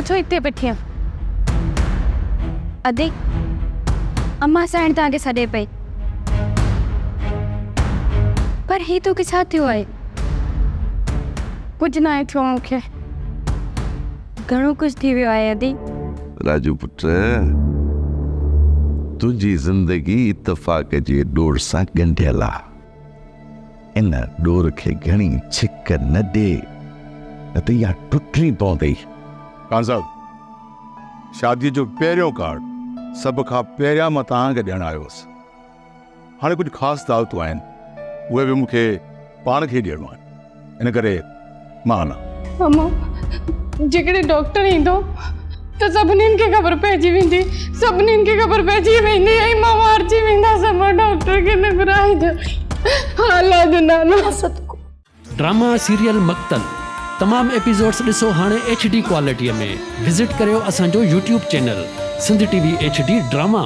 छो हिते बैठी अदे अम्मा साइण तव्हांखे सॾे पई पर ही तोखे छा थियो आहे? कुझु न आहे थियो मूंखे घणो कुझु थी वियो आहे अदी। राजू पुट तुझी जिंदगी इत्तफाक जे डोर सां ॻंढियल आहे। इन डोर खे घणी छिक न ॾे न त इहा टुटणी पवंदी। खान साहब शादी जो पहिरियों कार्ड सब खां पहिरियां मां तव्हांखे ॾियणु आयो हुअसि। हाणे कुझु ख़ासि दावतूं आहिनि उहे बि मूंखे पाण खे ॾियणो आहे, इन करे मां न। अम्मा जेकॾहिं डॉक्टर ईंदो त सभिनीनि खे ख़बर पइजी वेंदी, सभिनीनि खे ख़बर पइजी वेंदी ऐं मां मारिजी वेंदासीं। मां डॉक्टर खे न घुराइजो। हालात नाना ड्रामा सीरियल मक़तल तमाम एपिसोड्स ॾिसो हाणे HD क्वालिटीअ में। विज़िट करियो असांजो YouTube channel Sindh TV HD drama.